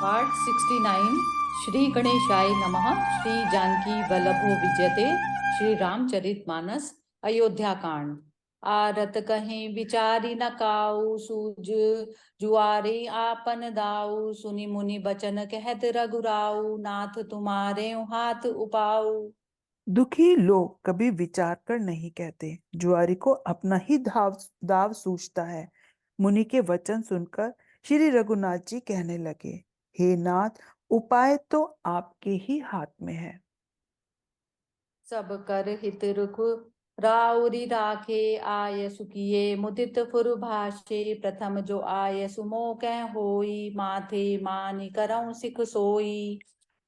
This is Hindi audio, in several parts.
पार्ट 69। श्री गणेशाय नमः। श्री जानकी वल्लभो विजयते। श्री रामचरितमानस अयोध्या कांड। आरत कहीं विचारी न काऊ, सूझ जुआरे आपन दाऊ। सुनि मुनि बचन कहत रघुराऊ, नाथ तुम्हारे हाथ उपाऊ। दुखी लोग कभी विचार कर नहीं कहते, जुआरी को अपना ही दाव सूझता है। मुनि के वचन सुनकर श्री रघुनाथ जी कहने लगे, हे नाथ, उपाय तो आपके ही हाथ में है। सब कर हित रुख राउरी राखे, आय सुकिए मुदित फुर भाषे। प्रथम जो आय सुमो कह होई, माथे मानि करऊं सिख सोई।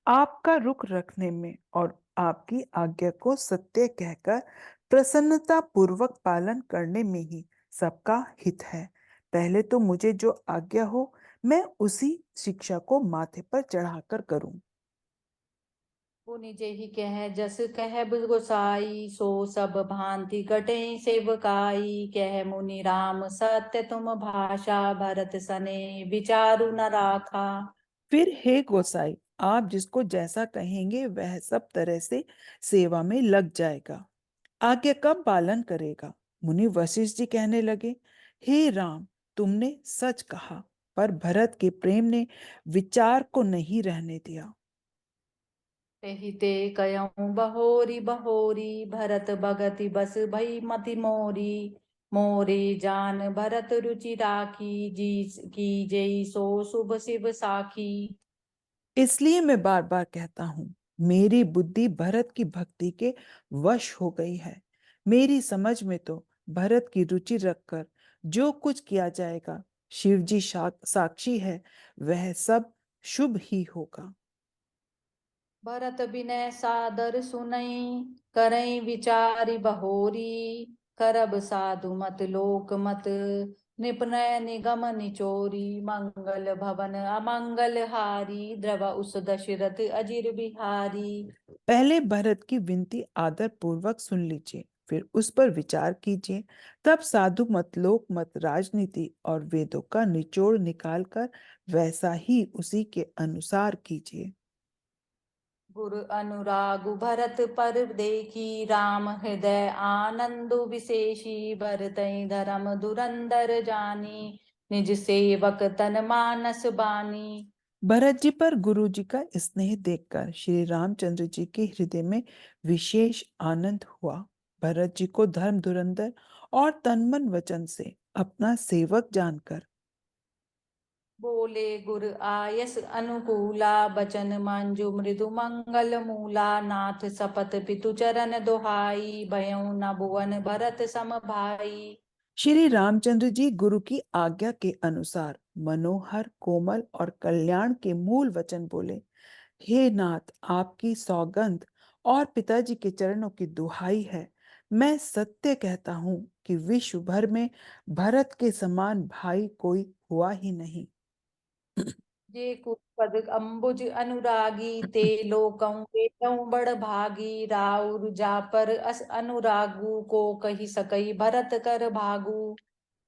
आपका रुख रखने में और आपकी आज्ञा को सत्य कहकर प्रसन्नता पूर्वक पालन करने में ही सबका हित है। पहले तो मुझे जो आज्ञा हो, मैं उसी शिक्षा को माथे पर चढ़ाकर करूं। पुनि जेहि कह जस कह गोसाई, सो सब भांति घटे सेवकाई। कह मुनि राम सत्य तुम भाषा, भरत सने विचारु न राखा। फिर हे गोसाई, आप जिसको जैसा कहेंगे वह सब तरह से सेवा में लग जाएगा। आज्ञा का पालन करेगा। मुनि वशिष्ठ जी कहने लगे, हे राम, तुमने सच कहा, पर भरत के प्रेम ने विचार को नहीं रहने दिया। तेहि ते कयऊँ बहोरी बहोरी, भरत भगति बस भई मति मोरी। मोरे जान भरत रुचि राखी, जी की जई सो शुभ शिव साखी। इसलिए मैं बार बार कहता हूं, मेरी बुद्धि भरत की भक्ति के वश हो गई है। मेरी समझ में तो भरत की रुचि रखकर जो कुछ किया जाएगा, शिव जी साक्षी है, वह सब शुभ ही होगा। भरत बिनय सादर सुनई, करई विचारि बहोरी। करब साधु मत लोक मत, निपनय निगम निचोरी। मंगल भवन अमंगल हारी, द्रव उस दशरथ अजिर बिहारी। पहले भरत की विनती आदर पूर्वक सुन लीजिए, फिर उस पर विचार कीजिए। तब साधु मत, लोक मत, राजनीति और वेदों का निचोड़ निकालकर वैसा ही उसी के अनुसार कीजिए। गुरु अनुराग भरत पर देखी, राम हृदय आनंद विशेषी। भरतहि धर्म धुरंधर जानी, निज सेवक तन मानस बानी। भरत जी पर गुरु जी का स्नेह देखकर श्री रामचंद्र जी के हृदय में विशेष आनंद हुआ। भरत जी को धर्म धुरंधर और तन मन वचन से अपना सेवक जानकर बोले गुर आयस अनुकूला, बचन मंजु मृदु मंगल मूला। नाथ सपत पितु चरण दोहाई, भयउ न भुवन भरत सम भाई। श्री रामचंद्र जी गुरु की आज्ञा के अनुसार मनोहर, कोमल और कल्याण के मूल वचन बोले। हे नाथ, आपकी सौगंध और पिताजी के चरणों की दुहाई है। मैं सत्य कहता हूं कि विश्व भर में भरत के समान भाई कोई हुआ ही नहीं। जे कुपद अम्बुज अनुरागी, ते लोकं वेदं बड़ भागी। राउर जापर अस अनुरागु, को कही सकई भरत कर भागु।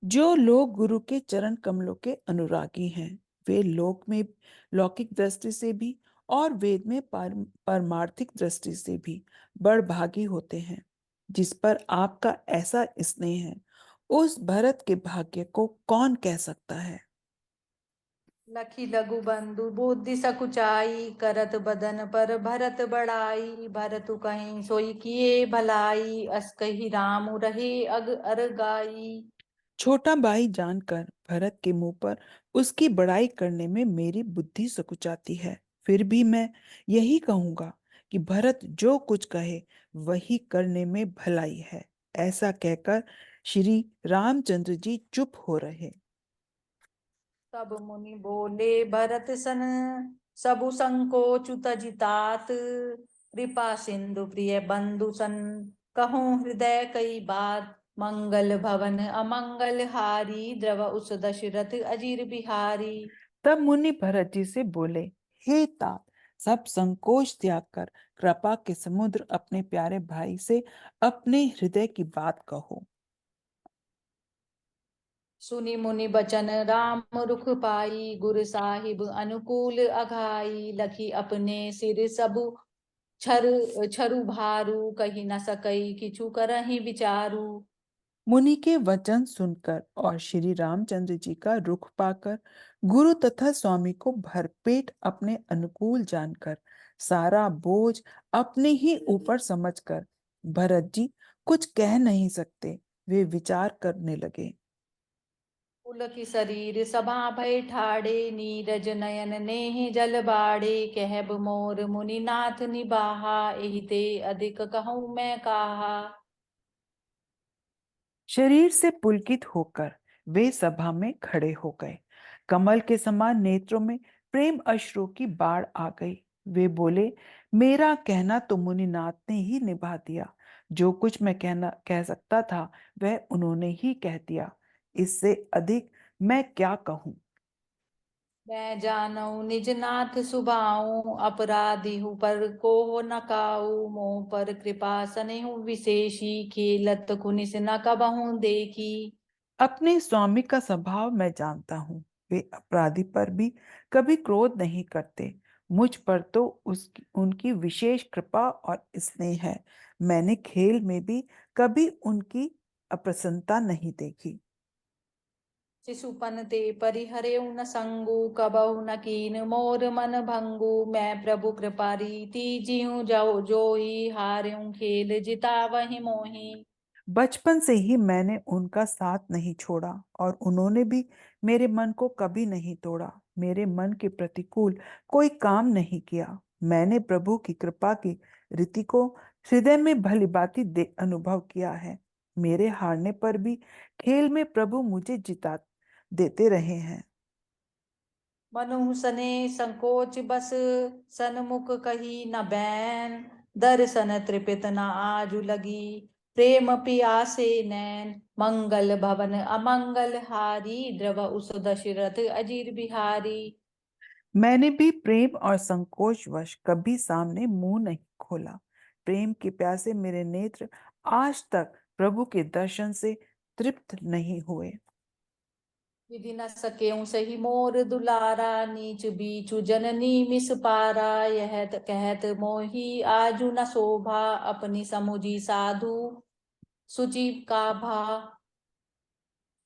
जो लोग गुरु के चरण कमलों के अनुरागी हैं, वे लोक में लौकिक दृष्टि से भी और वेद में पारमार्थिक दृष्टि से भी बड़भागी होते हैं। जिस पर आपका ऐसा स्नेह है, उस भरत के भाग्य को कौन कह सकता है। लखी लघु बंधु बुद्धि सकुचाई, करत बदन पर भरत बड़ाई। भरतु कहीं सोई किए भलाई, अस कही राम रहे अग अरगाई। छोटा भाई जानकर भरत के मुंह पर उसकी बड़ाई करने में मेरी बुद्धि सकुचाती है। फिर भी मैं यही कहूंगा कि भरत जो कुछ कहे वही करने में भलाई है। ऐसा कहकर श्री रामचंद्र जी चुप हो रहे। तब मुनि बोले भरत सन, सबु संकोच तजितात। कृपा सिंधु प्रिय बंधु सन, कहूँ हृदय कई बात। मंगल भवन अमंगल हारी, द्रव उस दशरथ अजीर बिहारी। तब मुनि भरत जी से बोले, हे तात, सब संकोच त्याग कर कृपा के समुद्र अपने प्यारे भाई से अपने हृदय की बात कहो। सुनि मुनि बचन राम रुख पाई, गुरु साहिब अनुकूल अघाई, लखी अपने सिर सबु छर छरु भारू, कही न सकई किछु करहि विचारू। मुनि के वचन सुनकर और श्री रामचंद्र जी का रुख पाकर, गुरु तथा स्वामी को भरपेट अपने अनुकूल जानकर, सारा बोझ अपने ही ऊपर समझकर भरत जी कुछ कह नहीं सकते। वे विचार करने लगे। पुलकी शरीर सभा भय ठाड़े, नीरज नयन नेह जल बाड़े, कहब मोर मुनिनाथ निबाहा, एहिते अधिक कहूँ मैं काहा। शरीर से पुलकित होकर वे सभा में खड़े हो गए। कमल के समान नेत्रों में प्रेम अश्रु की बाढ़ आ गई। वे बोले, मेरा कहना तो मुनिनाथ ने ही निभा दिया। जो कुछ मैं कह सकता था वह उन्होंने ही कह दिया। इससे अधिक मैं क्या कहूं। मैं जानऊ निज नाथ सुभाऊ, अपराधी हूँ पर को न काऊ, मोह पर कृपा सनेहु विशेषी, खेलत कुनिस न कबहू देखी। अपने स्वामी का स्वभाव मैं जानता हूं। वे अपराधी पर भी कभी क्रोध नहीं करते। मुझ पर तो उसकी उनकी विशेष कृपा और स्नेह है। मैंने खेल में भी कभी उनकी अप्रसन्नता नहीं देखी। शिशुपन ते परिहरेउ न संगु, कबहु न कीन मोर मन भंगु, मैं प्रभु कृपा रीति जीऊ जाओ जोई, हार्यों खेल जिता वही मोही। बचपन से ही मैंने उनका साथ नहीं छोड़ा और उन्होंने भी मेरे मन को कभी नहीं तोड़ा। मेरे मन के प्रतिकूल कोई काम नहीं किया। मैंने प्रभु की कृपा की रीति को हृदय में भली भांति अनुभव किया है। मेरे हारने पर भी खेल में प्रभु मुझे जिता देते रहे हैं। मनु सने संकोच बस, सनमुख कही न बैन, दर्शन तृपित न आजु लगी, प्रेम पियासे नैन, मंगल भवन अमंगल हारी, द्रव उस दशरथ अजीर बिहारी। मैंने भी प्रेम और संकोच वश कभी सामने मुंह नहीं खोला। प्रेम के प्यासे मेरे नेत्र आज तक प्रभु के दर्शन से तृप्त नहीं हुए। विधि न सकेऊ सही मोर दुलारा, नीच बीचु जननी मिस पारा, यह कहत मोही आजु न शोभा, अपनी समुझी साधु सुजीव का भा।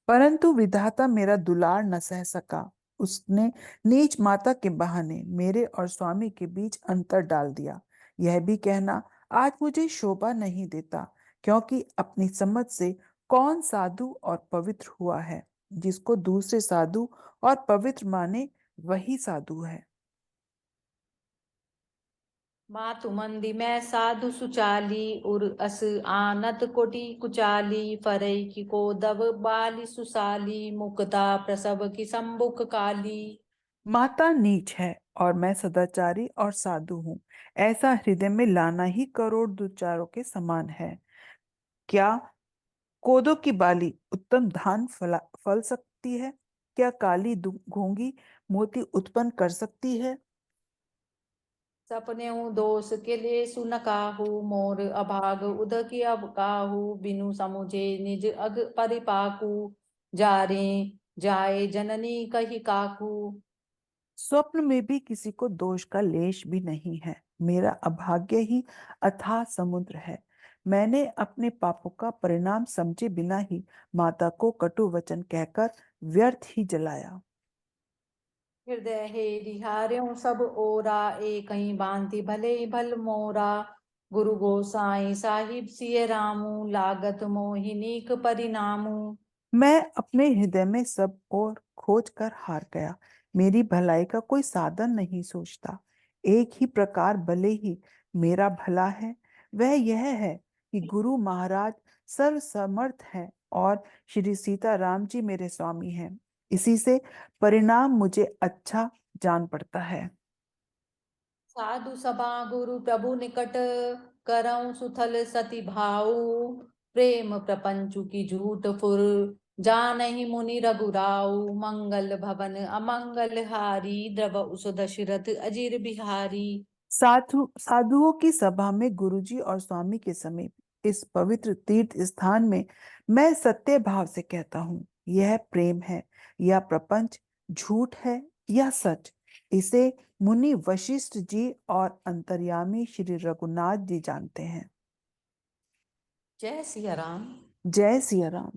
परंतु विधाता मेरा दुलार न सह सका। उसने नीच माता के बहाने मेरे और स्वामी के बीच अंतर डाल दिया। यह भी कहना आज मुझे शोभा नहीं देता, क्योंकि अपनी समझ से कौन साधु और पवित्र हुआ है। जिसको दूसरे साधु और पवित्र माने वही साधु है। मातु मंदी मैं साधु सुचाली, उर अस आनत कोटि कुचाली, फरई की को दब बाली सुसाली, मुक्ता प्रसव की संबुक काली। माता नीच है और मैं सदाचारी और साधु हूँ। ऐसा हृदय में लाना ही करोड़ दुचारों के समान है। क्या कोदो की बाली उत्तम धान फल सकती है? क्या काली घोंगी मोती उत्पन्न कर सकती है? सपने दोष के लिए सुन काहू, मोर अभाग उद की अब काहू, बिनु समुझे निज अग परिपाकू, जारे जाए जननी कही काकू। स्वप्न में भी किसी को दोष का लेश भी नहीं है। मेरा अभाग्य ही अथाह समुद्र है। मैंने अपने पापों का परिणाम समझे बिना ही माता को कटु वचन कहकर व्यर्थ ही जलाया। हृदय हे रिहार्यों सब ओरा, एक ही बांति भले भल मोरा, गुरु गोसाई साहिब सिय रामू, लागत मोहिनीक परिणामू। मैं अपने हृदय में सब और खोज कर हार गया। मेरी भलाई का कोई साधन नहीं सोचता। एक ही प्रकार भले ही मेरा भला है, वह यह है कि गुरु महाराज सर्व समर्थ हैं और श्री सीता राम जी मेरे स्वामी हैं। इसी से परिणाम मुझे अच्छा जान पड़ता है। साधु सभा गुरु प्रभु निकट, करऊं सुथल सती भाऊ, प्रेम प्रपंचु की झूठ फुर, जानहि मुनि रघुराऊ, मंगल भवन अमंगल हारी, द्रव उस दशरथ अजीर बिहारी। साधुओं की सभा में गुरुजी और स्वामी के समीप इस पवित्र तीर्थ स्थान में मैं सत्य भाव से कहता हूँ, यह प्रेम है या प्रपंच, झूठ है या सच, इसे मुनि वशिष्ठ जी और अंतर्यामी श्री रघुनाथ जी जानते हैं। जय सिया राम। जय सिया राम।